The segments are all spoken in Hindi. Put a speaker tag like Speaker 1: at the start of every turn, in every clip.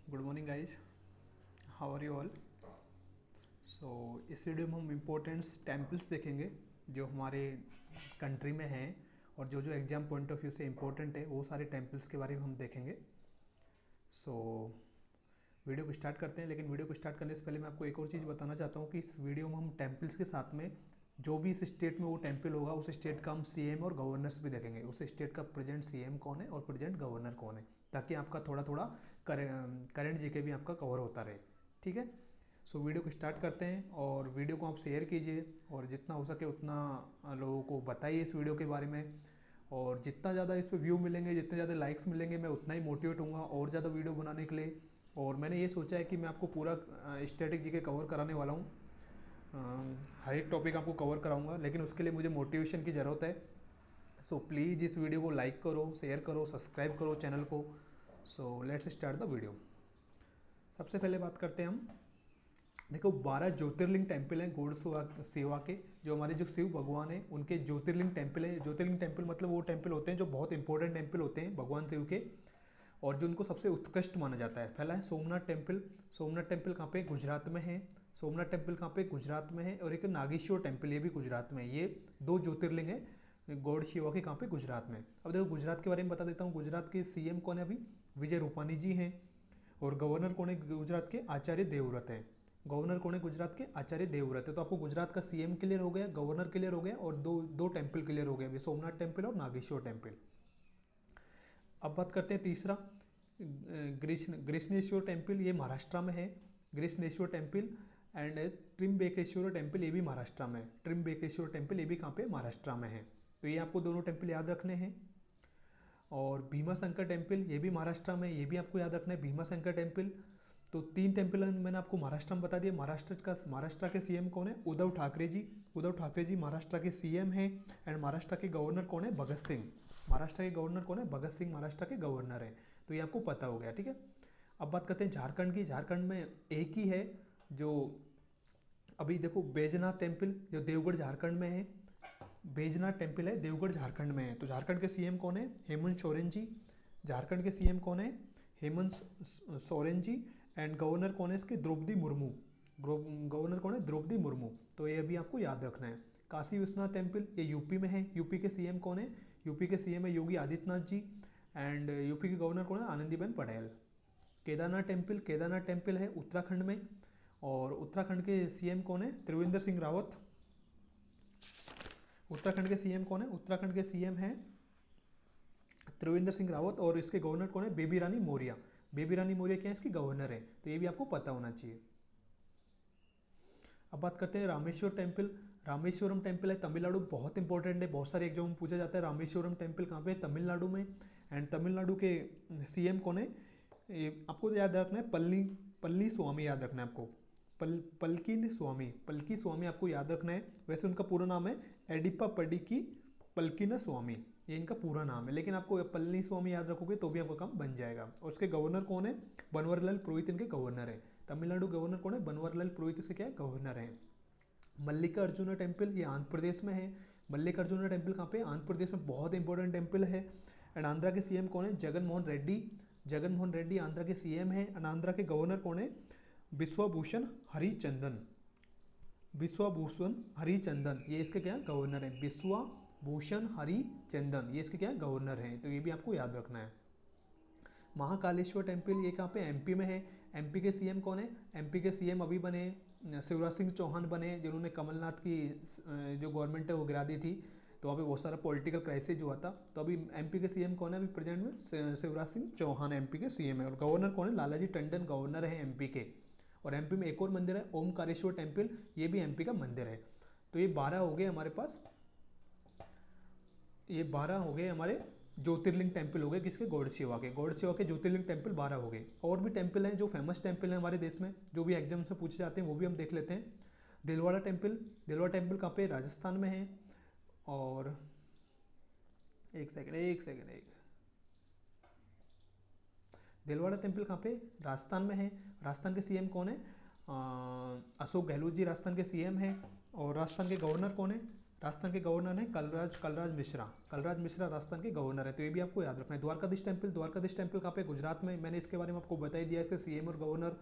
Speaker 1: Good morning guys, how are you all. So इस वीडियो में हम इम्पोर्टेंट्स टेम्पल्स देखेंगे जो हमारे कंट्री में हैं और जो जो एग्जाम पॉइंट ऑफ व्यू से इम्पोर्टेंट है वो सारे टेम्पल्स के बारे में हम देखेंगे। सो वीडियो को स्टार्ट करते हैं, लेकिन वीडियो को स्टार्ट करने से पहले मैं आपको एक और चीज़ बताना चाहता हूँ कि इस वीडियो में हम टेम्पल्स के साथ में जो भी इस स्टेट में वो टेम्पल होगा उस स्टेट का हम सीएम और गवर्नर्स भी देखेंगे। उस स्टेट का प्रेजेंट सीएम कौन है और प्रेजेंट गवर्नर कौन है, ताकि आपका थोड़ा थोड़ा करेंट जीके भी आपका कवर होता रहे। ठीक है, सो वीडियो को स्टार्ट करते हैं और वीडियो को आप शेयर कीजिए और जितना हो सके उतना लोगों को बताइए इस वीडियो के बारे में। और जितना ज़्यादा इस पर व्यू मिलेंगे, जितने ज़्यादा लाइक्स मिलेंगे, मैं उतना ही मोटिवेट होऊंगा और ज़्यादा वीडियो बनाने के लिए। और मैंने ये सोचा है कि मैं आपको पूरा स्टैटिक जीके कवर कराने वाला हूँ। हर एक टॉपिक आपको कवर कराऊंगा, लेकिन उसके लिए मुझे मोटिवेशन की ज़रूरत है। सो प्लीज़ इस वीडियो को लाइक करो, शेयर करो, सब्सक्राइब करो चैनल को। So let's start the video. सबसे पहले बात करते हैं हम। देखो 12 ज्योतिर्लिंग टेम्पल हैं गॉड शिवा के, जो हमारे जो शिव भगवान हैं उनके ज्योतिर्लिंग टेम्पल है। ज्योतिर्लिंग टेम्पल मतलब वो टेम्पल होते हैं जो बहुत इंपॉर्टेंट टेम्पल होते हैं भगवान शिव के और जो उनको सबसे उत्कृष्ट माना जाता है। पहला है सोमनाथ टेम्पल। सोमनाथ टेम्पल कहाँ पे? गुजरात में है। सोमनाथ टेम्पल कहाँ पे? गुजरात में है। और एक नागेश्वर टेम्पल, ये भी गुजरात में है। ये दो ज्योतिर्लिंग है गॉड शिवा के, कहाँ पे? गुजरात में। अब देखो गुजरात के बारे में बता देता हूँ। गुजरात के सीएम कौन है अभी? विजय रूपानी जी हैं। और गवर्नर कौन है गुजरात के? आचार्य देवव्रत है। गवर्नर कौन है गुजरात के? आचार्य देवव्रत है। तो आपको गुजरात का सीएम क्लियर हो गया, गवर्नर क्लियर हो गया और दो दो टेम्पल क्लियर हो गए, सोमनाथ टेम्पल और नागेश्वर टेम्पल। अब बात करते हैं तीसरा, ग्रीष्णेश्वर टेम्पल, ये महाराष्ट्र में है। Grishneshwar temple and Trimbakeshwar temple, ये भी महाराष्ट्र में है। त्रिम्बकेश्वर टेम्पल ये भी कहाँ पे? महाराष्ट्र में है। तो ये आपको दोनों टेम्पल याद रखने हैं। और भीमा शंकर टेम्पल, ये भी महाराष्ट्र में, ये भी आपको याद रखना है, भीमा शंकर टेम्पल। तो तीन टेम्पल मैंने आपको महाराष्ट्र में बता दिया। महाराष्ट्र के सीएम कौन है? उद्धव ठाकरे जी। उद्धव ठाकरे जी महाराष्ट्र के सीएम हैं। एंड महाराष्ट्र के गवर्नर कौन है? भगत सिंह। महाराष्ट्र के गवर्नर कौन है? भगत सिंह महाराष्ट्र के गवर्नर है। तो ये आपको पता हो गया, ठीक है। अब बात करते हैं झारखंड की। झारखंड में एक ही है जो अभी देखो, बैजनाथ टेम्पल जो देवगढ़ झारखंड में है। बैजनाथ टेम्पल है, देवगढ़ झारखंड में है। तो झारखंड के सीएम कौन है? हेमंत सोरेन जी। झारखंड के सीएम कौन है? हेमंत सोरेन जी। एंड गवर्नर कौन है इसके? द्रौपदी मुर्मू। गवर्नर कौन है? द्रौपदी मुर्मू। तो ये अभी आपको याद रखना है। काशी विश्वनाथ टेम्पल, ये यूपी में है। यूपी के सीएम कौन है? यूपी के सीएम है योगी आदित्यनाथ जी। एंड यूपी के गवर्नर कौन है? आनंदीबेन पटेल। केदारनाथ टेम्पल, केदारनाथ टेम्पल है उत्तराखंड में। और उत्तराखंड के सीएम कौन है? त्रिवेंद्र सिंह रावत। उत्तराखंड के सीएम कौन है? उत्तराखंड के सीएम है त्रिवेंद्र सिंह रावत। और इसके गवर्नर कौन है? बेबी रानी मौर्य। बेबी रानी मौर्य क्या है? इसकी गवर्नर है। तो ये भी आपको पता होना चाहिए। अब बात करते हैं रामेश्वर टेम्पल। रामेश्वरम टेम्पल है तमिलनाडु, बहुत इंपॉर्टेंट है, बहुत सारे एग्जाम में पूछा जाता है। रामेश्वरम टेम्पल कहाँ पे है? तमिलनाडु में। एंड तमिलनाडु के सीएम कौन है? ये आपको याद रखना है, पल्ली पल्ली स्वामी याद रखना है आपको। पल्की स्वामी, पल्की स्वामी आपको याद रखना है। वैसे उनका पूरा नाम है एडिपा पडिकी पल्किना स्वामी, ये इनका पूरा नाम है, लेकिन आपको पल्ली स्वामी याद रखोगे तो भी आपका काम बन जाएगा। और उसके गवर्नर कौन है? बनवारीलाल पुरोहित इनके गवर्नर है। तमिलनाडु गवर्नर कौन है? बनवारीलाल पुरोहित से क्या है? गवर्नर है। मल्लिकार्जुन टेम्पल, ये आंध्र प्रदेश में है। मल्लिकार्जुन टेम्पल कहाँ पे? आंध्र प्रदेश में, बहुत इंपॉर्टेंट टेम्पल है। एंड आंध्रा के सीएम कौन है? जगन मोहन रेड्डी। जगन मोहन रेड्डी आंध्रा के सीएम है। एंड आंध्रा के गवर्नर कौन है? विश्वभूषण हरिचंदन। विश्वभूषण हरिचंदन, ये इसके क्या गवर्नर है? विश्वभूषण हरिचंदन, ये इसके क्या गवर्नर हैं। तो ये भी आपको याद रखना है। महाकालेश्वर टेम्पल, ये कहाँ पे? एमपी में है। एमपी के सीएम कौन है? एमपी के सीएम अभी बने शिवराज सिंह चौहान बने, जिन्होंने कमलनाथ की जो गवर्नमेंट है वो गिरा दी थी। तो वहाँ पे बहुत सारा पॉलिटिकल क्राइसिस हुआ था। तो अभी एमपी के सीएम कौन है अभी प्रेजेंट में? शिवराज सिंह चौहान एमपी के सीएम है। और गवर्नर कौन है? लालाजी टंडन गवर्नर है एमपी के। और एमपी में एक और मंदिर है ओमकारेश्वर टेम्पल, ये भी एमपी का मंदिर है। तो ये 12 हो गए हमारे पास। ये 12 हो गए हमारे ज्योतिर्लिंग टेम्पल हो गए, किसके? गॉड शिवा के। गॉड शिवा के ज्योतिर्लिंग टेम्पल 12 हो गए। और भी टेम्पल हैं जो फेमस टेम्पल हैं हमारे देश में, जो भी एग्जाम से पूछे जाते हैं, वो भी हम देख लेते हैं। दिलवाड़ा टेम्पल, दिलवाड़ा टेम्पल कहाँ पे? राजस्थान में है। और एक सेकेंड, एक सेकेंड, एक, दिलवाड़ा टेम्पल कहाँ पे? राजस्थान में है। राजस्थान के सीएम कौन है? अशोक गहलोत जी राजस्थान के सीएम हैं। और राजस्थान के गवर्नर कौन है? राजस्थान के गवर्नर हैं कलराज मिश्रा। कलराज मिश्रा राजस्थान के गवर्नर है, तो ये भी आपको याद रखना है। द्वारकाधीश टेम्पल, द्वारकाधीश टेम्पल कहाँ पे? गुजरात में। मैंने इसके बारे में आपको बता ही दिया कि सीएम और गवर्नर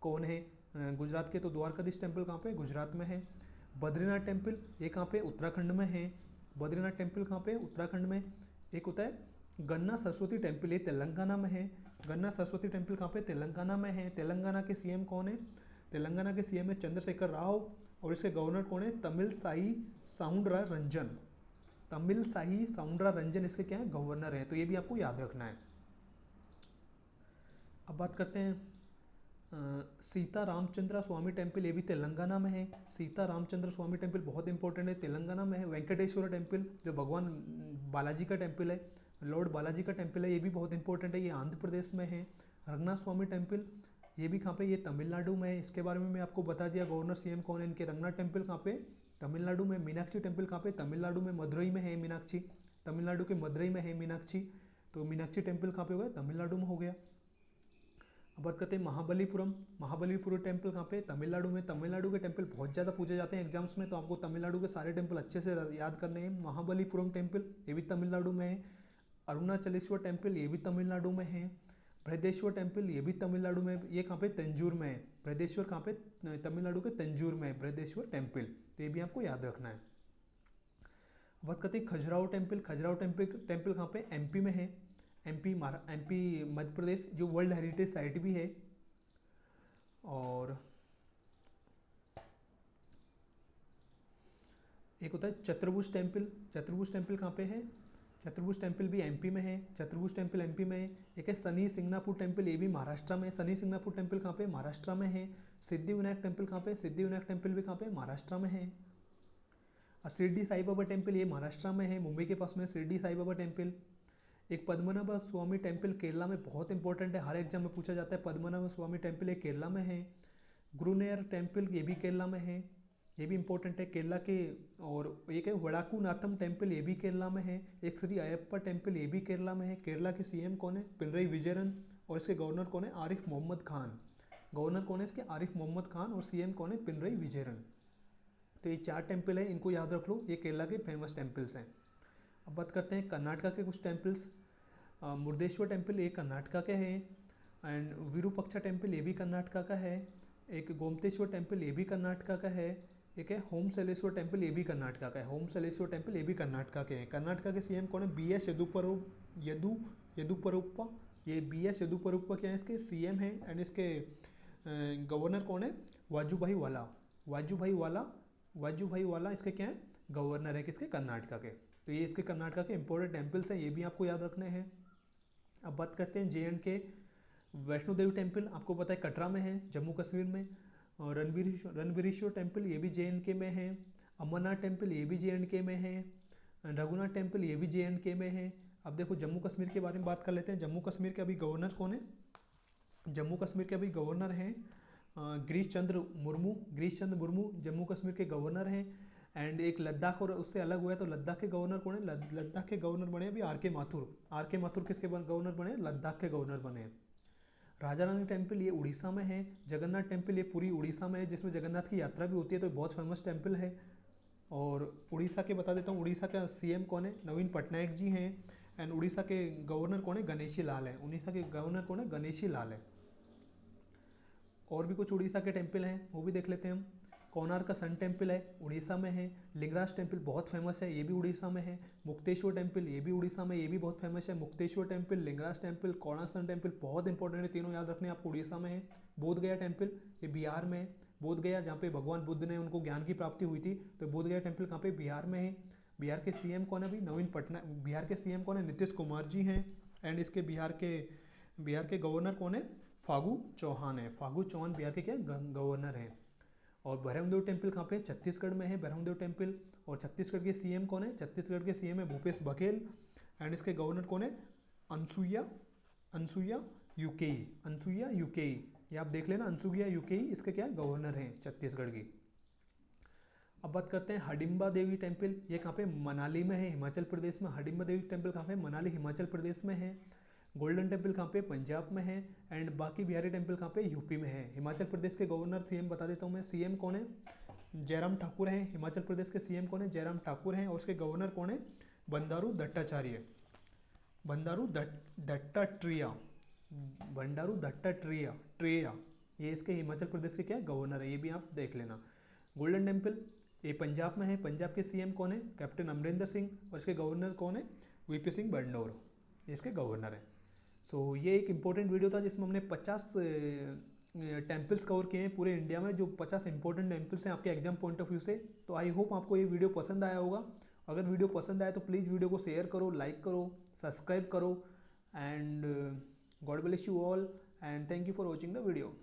Speaker 1: कौन है गुजरात के, तो द्वारकाधीश टेम्पल कहाँ पे? गुजरात में है। बद्रीनाथ टेम्पल ये कहाँ पे? उत्तराखंड में है। बद्रीनाथ टेम्पल कहाँ पे? उत्तराखंड में। एक होता है गन्ना सरस्वती टेम्पल, ये तेलंगाना में है। गन्ना सरस्वती टेम्पल कहाँ पे? तेलंगाना में है। तेलंगाना के सीएम कौन है? तेलंगाना के सीएम है चंद्रशेखर राव, और इसके गवर्नर कौन है? तमिलसाई साउंडरराजन। तमिलसाई साउंडरराजन इसके क्या है? गवर्नर है, तो ये भी आपको याद रखना है। अब बात करते हैं सीता रामचंद्र स्वामी टेम्पल, ये भी तेलंगाना में है। सीता रामचंद्र स्वामी टेम्पल बहुत इंपॉर्टेंट है, तेलंगाना में है। वेंकटेश्वर टेम्पल जो भगवान बालाजी का टेम्पल है, लॉर्ड बालाजी का टेम्पल है, ये भी बहुत इंपॉर्टेंट है, ये आंध्र प्रदेश में है। रंगनाथ स्वामी टेम्पल ये भी कहाँ पे? ये तमिलनाडु में है। इसके बारे में मैं आपको बता दिया गवर्नर सीएम कौन है इनके। रंगनाथ टेम्पल कहाँ पे? तमिलनाडु में। मीनाक्षी टेम्पल कहाँ पे? तमिलनाडु में, मदुरई में है मीनाक्षी। तमिलनाडु के मदुरई में है मीनाक्षी, तो मीनाक्षी टेम्पल कहाँ पे हो गया? तमिलनाडु में हो गया। अब बात करते हैं महाबलीपुरम। महाबलीपुरम टेम्पल कहाँ पे? तमिलनाडु में। तमिलनाडु के टेम्पल बहुत ज़्यादा पूछे जाते हैं एग्जाम्स में, तो आपको तमिलनाडु के सारे टेम्पल अच्छे से याद करने हैं। महाबलीपुरम टेम्पल ये भी तमिलनाडु में है। अरुणाचलेश्वर टेम्पल ये भी तमिलनाडु में है। बृहदेश्वर टेम्पल ये भी तमिलनाडु में, ये कहाँ पे? तंजूर में है। बृहदेश्वर कहाँ पे? तमिलनाडु के तंजूर में है बृहदेश्वर टेम्पल, तो ये भी आपको याद रखना है। बात करते हैं खजुराहो टेम्पल। खजुराहो टेम्पल कहाँ पे? एमपी में है। एमपी मध्य प्रदेश, जो वर्ल्ड हेरिटेज साइट भी है। और एक होता है चतुर्भुज टेम्पल। चतुर्भुज टेम्पल कहाँ पे है? चतुर्भुज टेम्पल भी एमपी में है। चतुर्भुज टेम्पल एमपी में है। एक है शनि सिंगनापुर टेम्पल, ये भी महाराष्ट्र में है। शनि सिंगनापुर टेम्पल कहाँ पे? महाराष्ट्र में है। सिद्धि विनायक टेम्पल कहाँ पे? सिद्धि विनायक टेम्पल भी कहाँ पे? महाराष्ट्र में है। शिरडी साई बाबा टेम्पल ये महाराष्ट्र में है, मुंबई के पास में शिरडी साई बाबा टेम्पल। एक पद्मनाभ स्वामी टेम्पल केरला में बहुत इंपॉर्टेंट है, हर एग्जाम में पूछा जाता है। पद्मनाभ स्वामी टेम्पल ये केरला में है। गुरुनेर टेम्पल ये भी केरला में है, ये भी इंपॉर्टेंट है केरला के। और एक है वड़ाकुनाथम टेम्पल, ये भी केरला में है। एक श्री अयप्पा टेम्पल ये भी केरला में है। केरला के सीएम कौन है? पिनरई विजयन, और इसके गवर्नर कौन है? आरिफ मोहम्मद खान। गवर्नर कौन है इसके? आरिफ मोहम्मद खान, और सीएम कौन है? पिनरई विजयन। तो ये 4 टेम्पल है, इनको याद रख लो, ये केरला के फेमस टेम्पल्स हैं। अब बात करते हैं कर्नाटका के कुछ टेम्पल्स। मुर्देश्वर टेम्पल ये कर्नाटका के हैं। एंड विरूपक्षा टेम्पल ये भी कर्नाटका का है। एक गोमतेश्वर टेम्पल ये भी कर्नाटका का है। एक है होम सलेश्वर टेम्पल, ये भी कर्नाटका का है। होम सलेश्वर टेम्पल ये भी कर्नाटका के हैं। कर्नाटका के सीएम कौन है? B S Yediyurappa. ये बी एस येदुरप्पा क्या है? इसके सीएम हैं। एंड इसके गवर्नर कौन है? वाजुभाई वाला। वाजुभाई वाला इसके क्या है? गवर्नर है किसके? कर्नाटका के। तो ये इसके कर्नाटका के इंपॉर्टेंट टेम्पल्स हैं, ये भी आपको याद रखने हैं। अब बात करते हैं जे एंड के। वैष्णो देवी टेम्पल आपको पता है कटरा में है, जम्मू कश्मीर में। और रणबीरेश्वर टेम्पल ये भी जे में है। अमरनाथ टेम्पल ये भी जे में है। रघुनाथ टेम्पल ये भी जे में है। अब देखो जम्मू कश्मीर के बारे में बात कर लेते हैं। जम्मू कश्मीर के अभी गवर्नर कौन है? जम्मू कश्मीर के अभी गवर्नर हैं गिरीश चंद्र मुर्मू जम्मू कश्मीर के गवर्नर हैं। एंड एक लद्दाख और उससे अलग हुआ है, तो लद्दाख के गवर्नर कौन है? लद्दाख के गवर्नर बने अभी आर के माथुर किसके गवर्नर बने? लद्दाख के गवर्नर बने। राजा रानी टेम्पल ये उड़ीसा में है। जगन्नाथ टेम्पल ये पूरी उड़ीसा में है, जिसमें जगन्नाथ की यात्रा भी होती है, तो बहुत फेमस टेम्पल है। और उड़ीसा के बता देता हूँ, उड़ीसा का सीएम कौन है? नवीन पटनायक जी हैं। एंड उड़ीसा के गवर्नर कौन है? गणेशी लाल है। उड़ीसा के गवर्नर कौन है? गणेशी लाल है। और भी कुछ उड़ीसा के टेम्पल हैं, वो भी देख लेते हैं हम। कोणार्क का सन टेम्पल है, उड़ीसा में है। लिंगराज टेम्पल बहुत फेमस है, ये भी उड़ीसा में है। मुक्तेश्वर टेम्पल ये भी उड़ीसा में, ये भी बहुत फेमस है। Mukteshwar temple, Lingaraj temple, Konark sun temple बहुत इंपॉर्टेंट है, तीनों याद रखने आपको, उड़ीसा में है। बोध गया टेम्पल ये बिहार में है। बोध गया जहाँ पे भगवान बुद्ध ने उनको ज्ञान की प्राप्ति हुई थी, तो बोध गया टेम्पल कहाँ पे? बिहार में है। बिहार के सीएम कौन है अभी? नवीन पटनायक। बिहार के सीएम कौन है? नीतीश कुमार जी हैं। एंड इसके बिहार के गवर्नर कौन है? फागू चौहान है। फागू चौहान बिहार के क्या गवर्नर हैं। और भैरवदेव टेम्पल कहाँ पे? छत्तीसगढ़ में है भैरवदेव टेम्पल। और छत्तीसगढ़ के सीएम कौन है? छत्तीसगढ़ के सीएम है भूपेश बघेल। एंड इसके गवर्नर कौन है? अनसुईया यूकेई। ये आप देख लेना, अनसुईया यूकेई इसके क्या गवर्नर हैं छत्तीसगढ़ की। अब बात करते हैं हडिम्बा देवी टेम्पल, ये कहाँ पे? मनाली में है, हिमाचल प्रदेश में। हडिम्बा देवी टेम्पल कहाँ पे? मनाली, हिमाचल प्रदेश में है। गोल्डन टेम्पल कहाँ पे? पंजाब में है। एंड बाकी बिहारी टेम्पल कहाँ पे? यूपी में है। हिमाचल प्रदेश के गवर्नर सीएम बता देता हूँ मैं, सीएम कौन है? जयराम ठाकुर हैं। हिमाचल प्रदेश के सीएम कौन है? जयराम ठाकुर हैं। और उसके गवर्नर कौन है? बंडारू दत्ताचार्य, बंडारू दत्तात्रेय, बंडारू दत्तात्रेय ट्रेया, ये इसके हिमाचल प्रदेश के क्या गवर्नर है, ये भी आप देख लेना। गोल्डन टेम्पल ये पंजाब में है। पंजाब के सीएम कौन है? कैप्टन अमरिंदर सिंह। और इसके गवर्नर कौन है? वीपी सिंह बदनौर, ये इसके गवर्नर है। सो ये एक इंपॉर्टेंट वीडियो था जिसमें हमने 50 टेम्पल्स कवर किए हैं पूरे इंडिया में, जो 50 इंपॉर्टेंट टेम्पल्स हैं आपके एग्जाम पॉइंट ऑफ व्यू से। तो आई होप आपको ये वीडियो पसंद आया होगा। अगर वीडियो पसंद आया तो प्लीज़ वीडियो को शेयर करो, लाइक करो, सब्सक्राइब करो, and God bless you all, and thank you for watching the video.